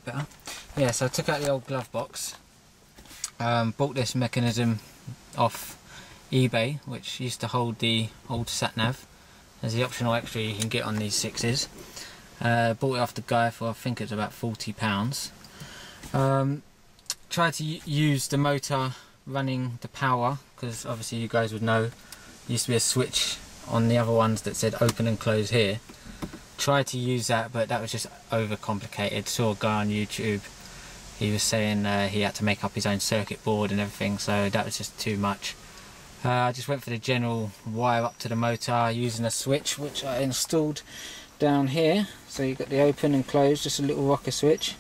bit better. Yeah, so I took out the old glove box. Bought this mechanism off eBay, which used to hold the old sat nav as the optional extra you can get on these 6s. Bought it off the guy for, I think it's about £40. Tried to use the motor running the power, because obviously you guys would know there used to be a switch on the other ones that said open and close here. Tried to use that, but that was just over complicated. Saw a guy on YouTube, he was saying he had to make up his own circuit board and everything, so that was just too much. I just went for the general wire up to the motor using a switch which I installed down here. So you've got the open and close, just a little rocker switch,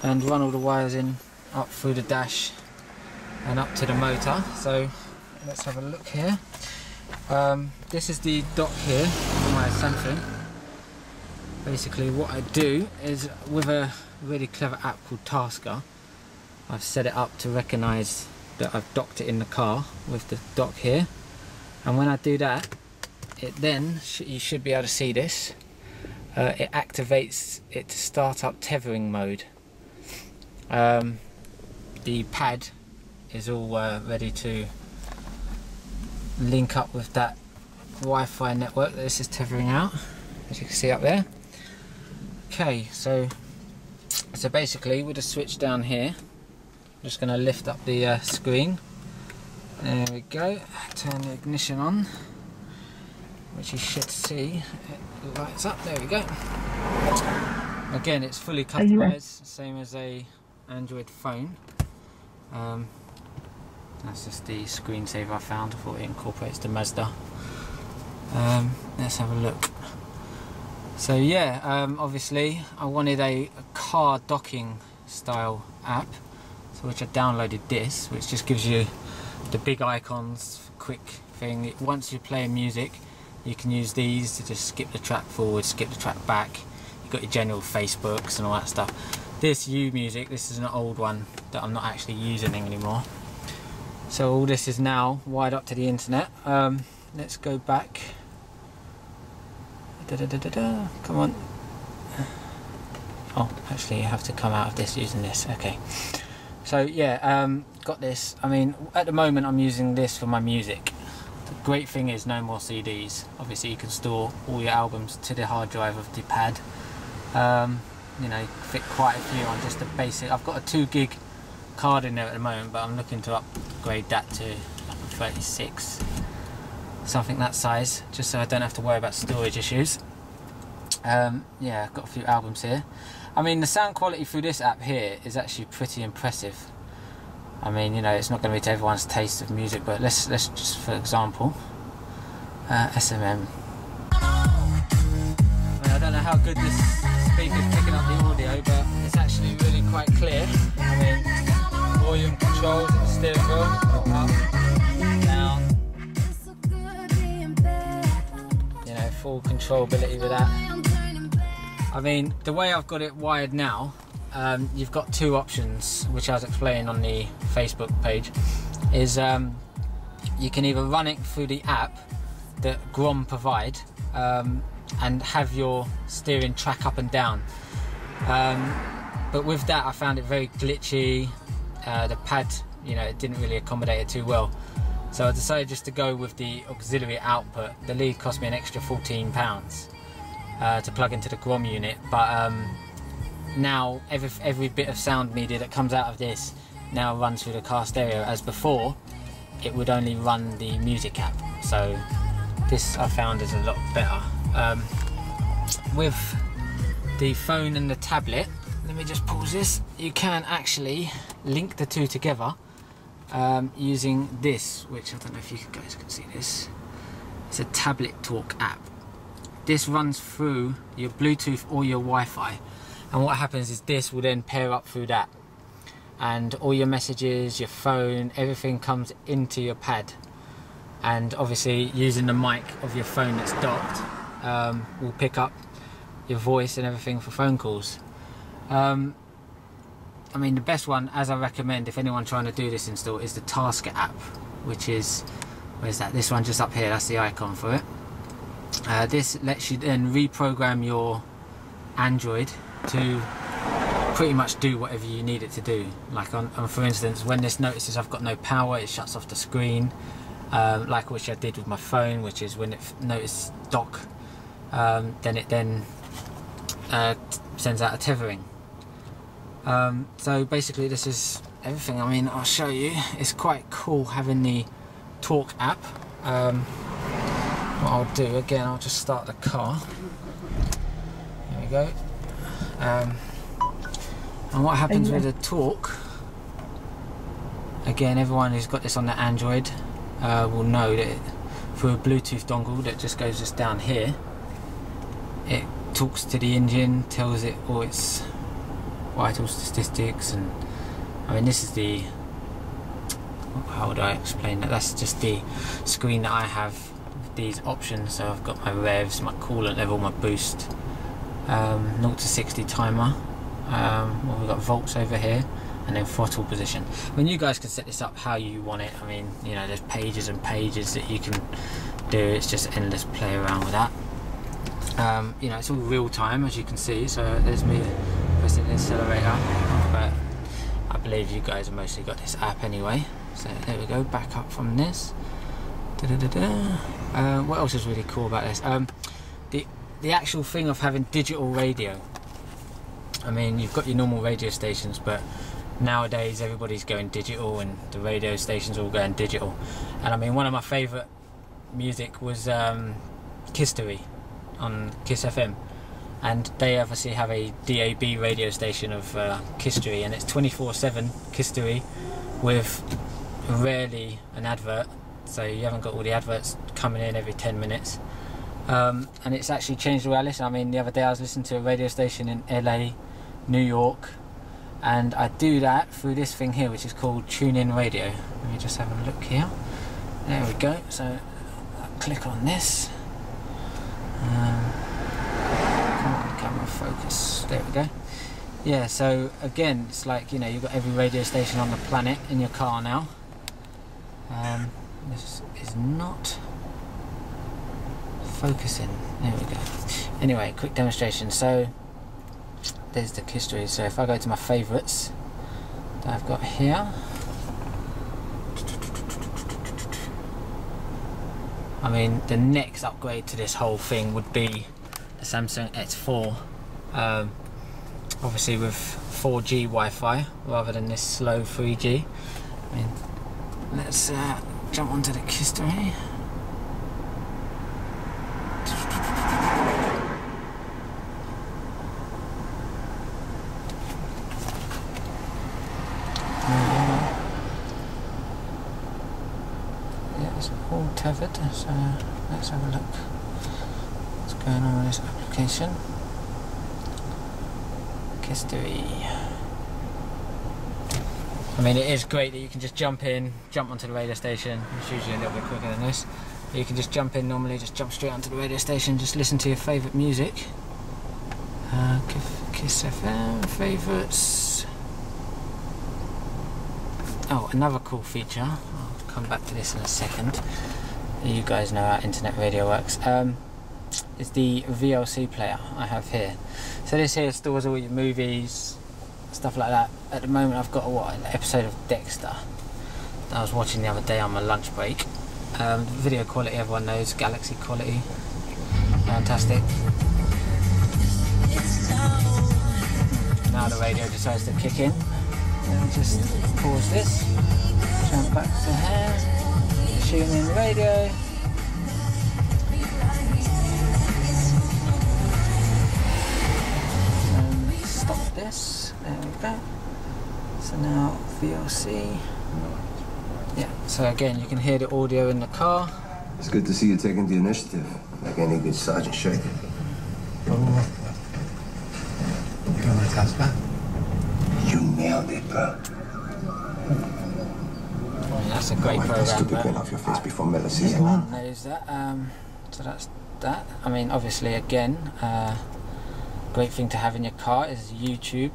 and run all the wires in up through the dash and up to the motor. So let's have a look here. This is the dock here for my Samsung. Basically what I do is, with a really clever app called Tasker, I've set it up to recognise that I've docked it in the car with the dock here, and when I do that, it then, you should be able to see this, it activates it to start up tethering mode. The pad is all ready to link up with that Wi-Fi network that this is tethering out, as you can see up there. Okay, so basically with the switch down here, I'm just going to lift up the screen. There we go. Turn the ignition on, which you should see. It lights up. There we go. Again, it's fully customized, same as a Android phone. That's just the screensaver I found. I thought it incorporates the Mazda. Let's have a look. So yeah, obviously I wanted a car docking style app, so which I downloaded this, which just gives you the big icons, quick thing. Once you're playing music, you can use these to just skip the track forward, skip the track back. You've got your general Facebooks and all that stuff. This U-Music, this is an old one that I'm not actually using anymore. So all this is now wired up to the internet. Let's go back. Come on. Oh, actually you have to come out of this using this. Okay. So yeah, got this. I mean, at the moment I'm using this for my music. The great thing is no more CDs. Obviously you can store all your albums to the hard drive of the pad. You know, fit quite a few on just a basic. I've got a 2 gig card in there at the moment, but I'm looking to upgrade that to like a 36, something that size, just so I don't have to worry about storage issues. Yeah, I've got a few albums here. I mean, the sound quality through this app here is actually pretty impressive. I mean, you know, it's not going to be to everyone's taste of music, but let's just, for example, SMM. I mean, I don't know how good this speaker's picking up the audio, but it's actually really quite clear. I mean, volume controls and the steering wheel, up, down. You know, full controllability with that. I mean, the way I've got it wired now, you've got 2 options, which I was explaining on the Facebook page, is you can either run it through the app that Grom provide and have your steering track up and down. But with that I found it very glitchy. The pad, you know, it didn't really accommodate it too well. So I decided just to go with the auxiliary output. The lead cost me an extra £14 to plug into the Grom unit, but now every bit of sound media that comes out of this now runs through the car stereo, as before it would only run the music app. So this I found is a lot better. With the phone and the tablet, let me just pause this, you can actually link the 2 together using this, which I don't know if you guys can see this. It's a Tablet Talk app. This runs through your Bluetooth or your Wi-Fi, and what happens is this will then pair up through that, and all your messages, your phone, everything comes into your pad, and obviously using the mic of your phone that's docked will pick up your voice and everything for phone calls. I mean, the best one, as I recommend if anyone trying to do this install, is the Tasker app, which is, where's that? This one just up here, that's the icon for it. This lets you then reprogram your Android to pretty much do whatever you need it to do. Like on for instance, when this notices I've got no power, it shuts off the screen, like which I did with my phone, which is when it notices dock, then it sends out a tethering. So basically this is everything. I mean, I'll show you. It's quite cool having the Talk app. What I'll do, again, I'll just start the car. Here we go. And what happens with the Talk, again, everyone who's got this on the Android will know that through a Bluetooth dongle that just goes just down here, it talks to the engine, tells it all its vital statistics, and I mean, this is the, how would I explain that? That's just the screen that I have with these options. So I've got my revs, my coolant level, my boost, 0 to 60 timer. Well, we've got volts over here, and then throttle position. I mean, you guys can set this up how you want it. I mean, you know, there's pages and pages that you can do. It's just endless play around with that. You know, it's all real time, as you can see. So there's me pressing the accelerator, but I believe you guys have mostly got this app anyway. So there we go, back up from this. What else is really cool about this? The actual thing of having digital radio. I mean, you've got your normal radio stations, but nowadays everybody's going digital, and the radio stations are all going digital. And I mean, one of my favourite music was History on Kiss FM, and they obviously have a DAB radio station of History, and it's 24/7 History with rarely an advert, so you haven't got all the adverts coming in every 10 minutes. And it's actually changed the way I listen. I mean, the other day I was listening to a radio station in LA, New York, and I do that through this thing here, which is called TuneIn Radio. Let me just have a look here. There we go. So I'll click on this. Come on, camera focus. There we go. Yeah, so again, it's like, you know, you've got every radio station on the planet in your car now. This is not focusing. There we go. Anyway, quick demonstration. So there's the history. So if I go to my favourites that I've got here, I mean, the next upgrade to this whole thing would be the Samsung S4, obviously with 4G Wi-Fi rather than this slow 3G. I mean, let's jump onto the history. Yeah, it's all tethered, so let's have a look what's going on with this application. History. I mean, it is great that you can just jump onto the radio station. It's usually a little bit quicker than this. But you can just jump in normally, just jump straight onto the radio station, just listen to your favourite music. Kiss FM, favourites. Oh, another cool feature, I'll come back to this in a second. You guys know how internet radio works. Is the VLC player I have here. So this here stores all your movies, stuff like that. At the moment I've got an episode of Dexter that I was watching the other day on my lunch break. Video quality, everyone knows, Galaxy quality, fantastic. Now the radio decides to kick in. And just pause this, jump back to here, tune in radio. Stop this, there we go. So now VLC. Yeah, so again you can hear the audio in the car. It's good to see you taking the initiative, like any good sergeant should. Oh. You got my task back? You nailed it, bro. I mean, that's a great program. Stick your grin off your face before Miller sees it. Everyone knows that. So that's that. I mean, obviously, again, great thing to have in your car is YouTube.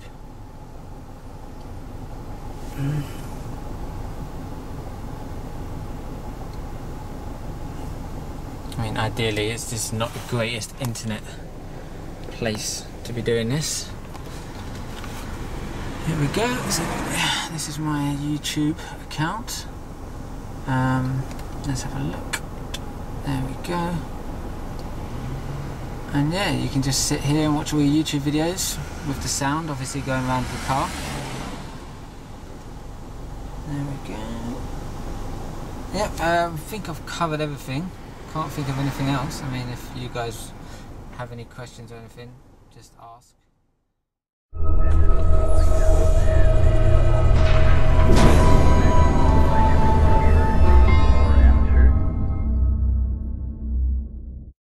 I mean, ideally, it's just not the greatest internet place to be doing this. Here we go. So, this is my YouTube account. Let's have a look. There we go. And yeah, you can just sit here and watch all your YouTube videos with the sound obviously going around the car. There we go. Yep, I think I've covered everything. Can't think of anything else. I mean, if you guys have any questions or anything, just ask.